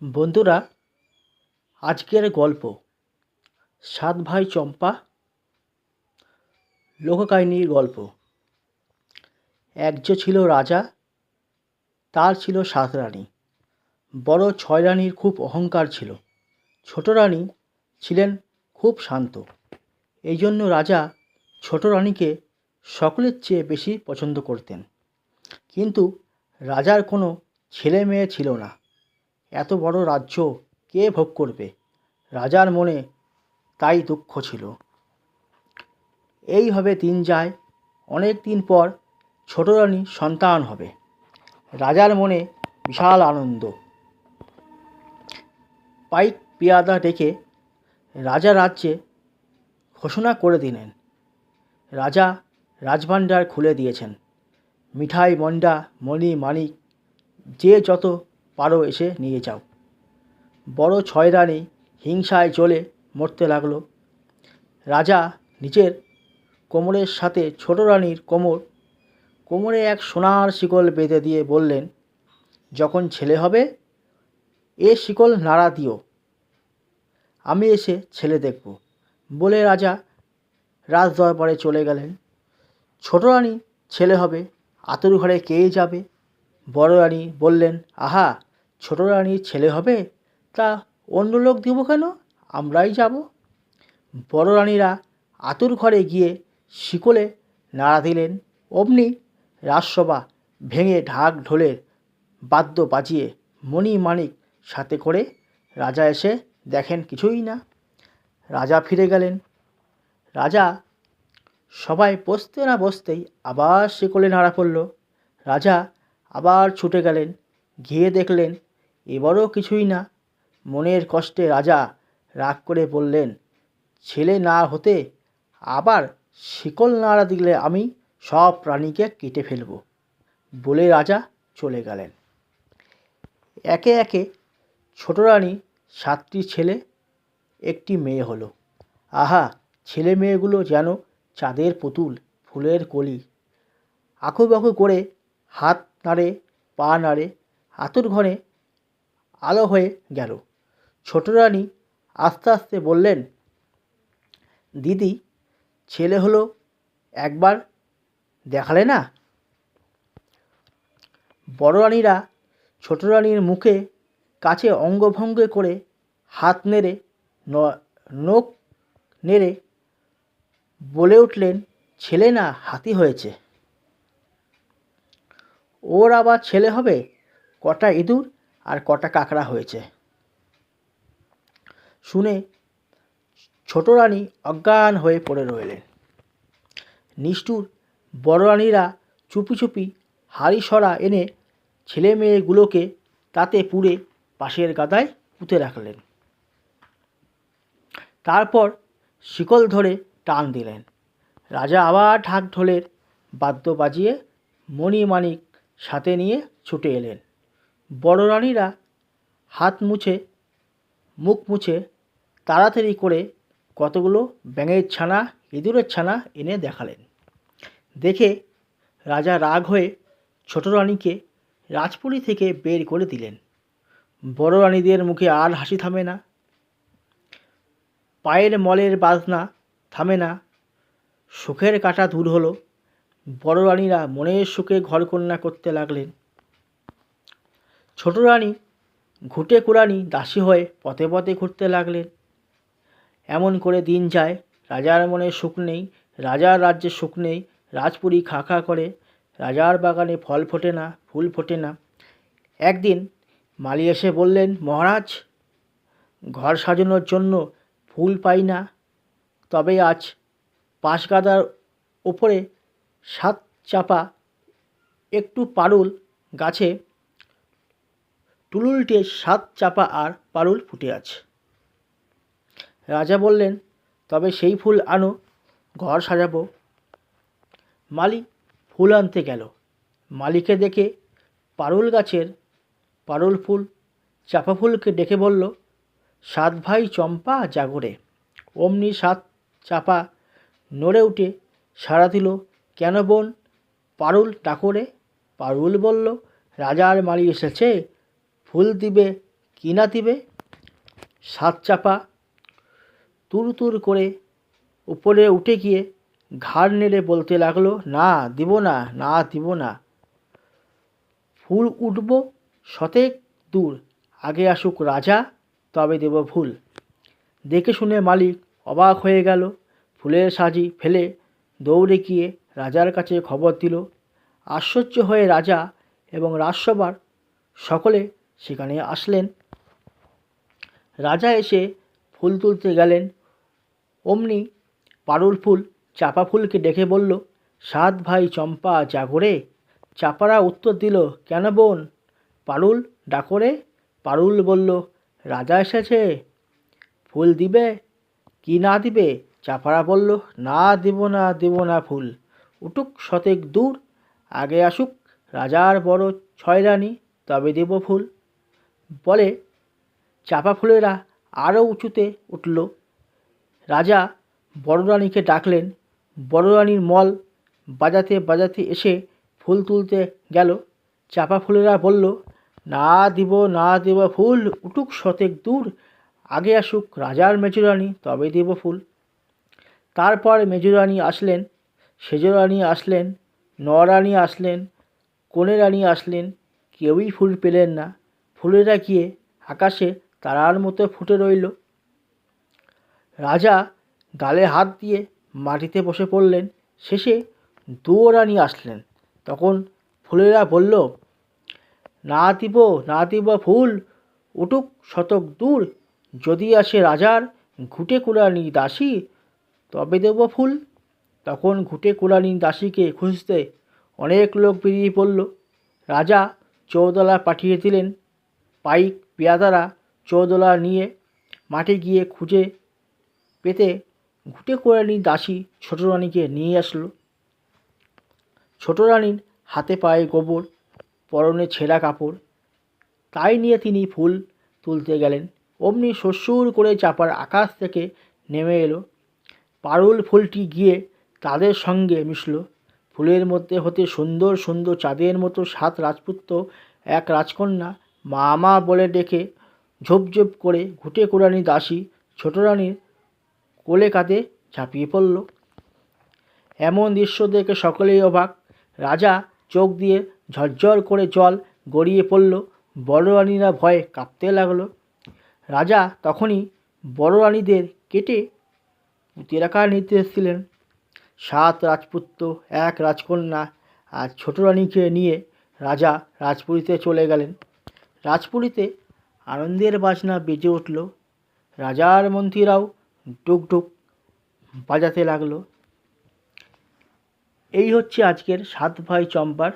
বন্ধুরা, আজকের গল্প সাত ভাই চম্পা লোককাহিনীর গল্প। এক যে ছিল রাজা, তার ছিল সাত রানী। বড় ছয় রানীর খুব অহংকার ছিল। ছোট রানী ছিলেন খুব শান্ত। এই জন্য রাজা ছোট রানীকে সকলের চেয়ে বেশি পছন্দ করতেন। কিন্তু রাজার কোনো ছেলে মেয়ে ছিল না। এত বড় রাজ্য কে ভোগ করবে? রাজার মনে তাই দুঃখ ছিল। এইভাবে দিন যায়। অনেক দিন পর ছোট রানী সন্তান হবে। রাজার মনে বিশাল আনন্দ। পাইক পেয়াদা ডেকে রাজা রাজ্যে ঘোষণা করে দিলেন। রাজা রাজভাণ্ডার খুলে দিয়েছেন। মিঠাই, মন্ডা, মণি, মানিক যে যত পারো এসে নিয়ে যাও। বড় ছয় রানী হিংসায় জ্বলে মরতে লাগলো। রাজা নিজের কোমরের সাথে ছোট রানীর কোমরে এক সোনার শিকল বেঁধে দিয়ে বললেন, যখন ছেলে হবে এ শিকল নাড়া দিও, আমি এসে ছেলে দেখব। বলে রাজা রাজ দরবারে চলে গেলেন। ছোট রানী ছেলে হবে, আতুর ঘরে কে যাবে? বড় রানী বললেন, আহা, ছোট রানীর ছেলে হবে, তা অন্য লোক দিব কেন, আমরাই যাব। বড় রানীরা আতুর ঘরে গিয়ে শিকলে নাড়া দিলেন। অমনি রাজসভা ভেঙে ঢাক ঢোলের বাদ্য বাজিয়ে মণি মানিক সাথে করে রাজা এসে দেখেন কিছুই না। রাজা ফিরে গেলেন। রাজা সবাই বসতে না বসতেই আবার শিকলে নাড়া পড়ল। রাজা আবার ছুটে গেলেন। গিয়ে দেখলেন এবারও কিছুই না। মনের কষ্টে রাজা রাগ করে বললেন, ছেলে না হতে আবার শিকল নাড়া দিলে আমি সব প্রাণীকে কেটে ফেলব। বলে রাজা চলে গেলেন। একে একে ছোট রানী 7টি ছেলে, একটি মেয়ে হলো। আহা, ছেলে মেয়েগুলো যেন চাঁদের পুতুল, ফুলের কলি। আঁকুবাঁকু করে হাত নাড়ে, পা নাড়ে, আতুর ঘরে আলো হয়ে গেল। ছোট রানী আস্তে আস্তে বললেন, দিদি, ছেলে হলো, একবার দেখালে না? বড় রানীরা ছোট রানীর মুখে কাছে অঙ্গভঙ্গ করে হাত নেড়ে নখ নেড়ে বলে উঠলেন, ছেলে না, হাতি হয়েছে। ওর আবার ছেলে হবে? কটা ইঁদুর আর কটা কাকড়া হয়েছে। শুনে ছোট রানী অজ্ঞান হয়ে পড়ে রইলেন। নিষ্ঠুর বড় রানীরা চুপি চুপি হাঁড়ি সরা এনে ছেলে মেয়েগুলোকে তাতে পুড়ে পাশের গাদায় পুঁতে রাখলেন। তারপর শিকল ধরে টান দিলেন। রাজা আবার ঢাক ঢোলের বাদ্য বাজিয়ে মণি মানিক সাথে নিয়ে ছুটে এলেন। বড় রানীরা হাত মুছে মুখ মুছে তাড়াতাড়ি করে কতগুলো ব্যাঙের ছানা, ইঁদুরের ছানা এনে দেখালেন। দেখে রাজা রাগ হয়ে ছোট রানীকে রাজপুরী থেকে বের করে দিলেন। বড় রানীদের মুখে আর হাসি থামে না, পায়ের মলের বাজনা থামে না। সুখের কাঁটা দূর হলো। বড় রানীরা মনের সুখে ঘরকন্যা করতে লাগলেন। ছোট রানী ঘুঁটে কুড়ানি দাসী হয়ে পথে পথে ঘুরতে লাগলেন। এমন করে দিন যায়। রাজার মনে সুখ নেই, রাজার রাজ্যে সুখ নেই। রাজপুরী খা খা করে, রাজার বাগানে ফল ফোটে না, ফুল ফোটে না। একদিন মালি এসে বললেন, মহারাজ, ঘর সাজানোর জন্য ফুল পাই না, তবে আজ 5 গাদার ওপরে 7 চাপা একটু পারুল গাছে টুলুলটে 7 চাপা আর পারুল ফুটে আছে। রাজা বললেন, তবে সেই ফুল আনো, ঘর সাজাবো। মালি ফুল আনতে গেল। মালিকে দেখে পারুল গাছের পারুল ফুল, চাপা ফুলকে ডেকে বলল, 7 ভাই চম্পা জাগরে। অমনি 7 চাপা নড়ে উঠে সাড়া দিল, কেন বোন, পারুল ডাকরে? পারুল বলল, রাজার মালি এসেছে, ফুল দিবে কি না দিবে? সাত চাপা তুর তুর করে উপরে উঠে গিয়ে ঘাড় নেড়ে বলতে লাগলো, না দিব না, না দিব না। ফুল উঠব শতেক দূর, আগে আসুক রাজা, তবে দেব ফুল। দেখে শুনে মালিক অবাক হয়ে গেল। ফুলের সাজি ফেলে দৌড়ে গিয়ে রাজার কাছে খবর দিল। আশ্চর্য হয়ে রাজা এবং রাজসভার সকলে সেখানে আসলেন। রাজা এসে ফুল তুলতে গেলেন, অমনি পারুল ফুল চাপা ফুলকে ডেকে বলল, সাত ভাই চম্পা জাগরে। চাপারা উত্তর দিল, কেন বোন, পারুল ডাকরে? পারুল বলল, রাজা এসেছে, ফুল দিবে কি না দিবে? চাপারা বলল, না দিব না, দিব না ফুল। উঠুক শতেক দূর, আগে আসুক রাজার বড় ছয় রানী, তবে দেব ফুল। বলে চাপা ফুলেরা আরও উঁচুতে উঠল। রাজা বড় রানীকে ডাকলেন। বড় রানীর মল বাজাতে বাজাতে এসে ফুল তুলতে গেল। চাপা ফুলেরা বলল, না দিব না দেব ফুল, উঠুক শতেক দূর, আগে আসুক রাজার মেজরানী, তবে দেব ফুল। তারপর মেজরানী আসলেন, সেজরানী আসলেন, নরানী আসলেন, কনে রানী আসলেন, কেউই ফুল পেলেন না। ফুলেরা গিয়ে আকাশে তারার মতো ফুটে রইল। রাজা গালে হাত দিয়ে মাটিতে বসে পড়লেন। শেষে দুয়ো রানী আসলেন। তখন ফুলেরা বলল, না দিব না দিব ফুল, উঠুক শতক দূর, যদি আসে রাজার ঘুটে কুড়ানি দাসী, তবে দেব ফুল। তখন ঘুটে কুড়ানি দাসীকে খুঁজতে অনেক লোক বেরিয়ে পড়ল। রাজা চৌদলা পাঠিয়ে দিলেন। পাইক পেয়াদারা চৌদলা নিয়ে মাঠে গিয়ে খুঁজে পেতে ঘুটে কুড়ানি দাসী ছোট রানীকে নিয়ে আসলো। ছোট রানীর হাতে পায়ে গোবর, পরনে ছেঁড়া কাপড়, তাই নিয়ে তিনি ফুল তুলতে গেলেন। অমনি শ্বশুর করে চাপার আকাশ থেকে নেমে এলো। পারুল ফুলটি গিয়ে তাদের সঙ্গে মিশল। ফুলের মধ্যে হতে সুন্দর সুন্দর চাঁদের মতো সাত রাজপুত্র এক রাজকন্যা মা মা বলে ডেকে ঝোপঝোপ করে ঘুটে কুড়ানি দাসী ছোট রানীর কোলে কাঁধে ঝাঁপিয়ে পড়ল। এমন দৃশ্য দেখে সকলেই অবাক। রাজা চোখ দিয়ে ঝরঝর করে জল গড়িয়ে পড়ল। বড় রানীরা ভয়ে কাঁপতে লাগলো। রাজা তখনই বড় রানীদের কেটে পুঁতে রাখার নির্দেশ দিলেন। সাত রাজপুত্র এক রাজকন্যা আর ছোট রানীকে নিয়ে রাজা রাজপুরীতে চলে গেলেন। রাজপুরীতে আনন্দের বাজনা বেজে উঠল। রাজার মন্ত্রীরাও ডুকডুক বাজাতে লাগলো। এই হচ্ছে আজকের সাত ভাই চম্পার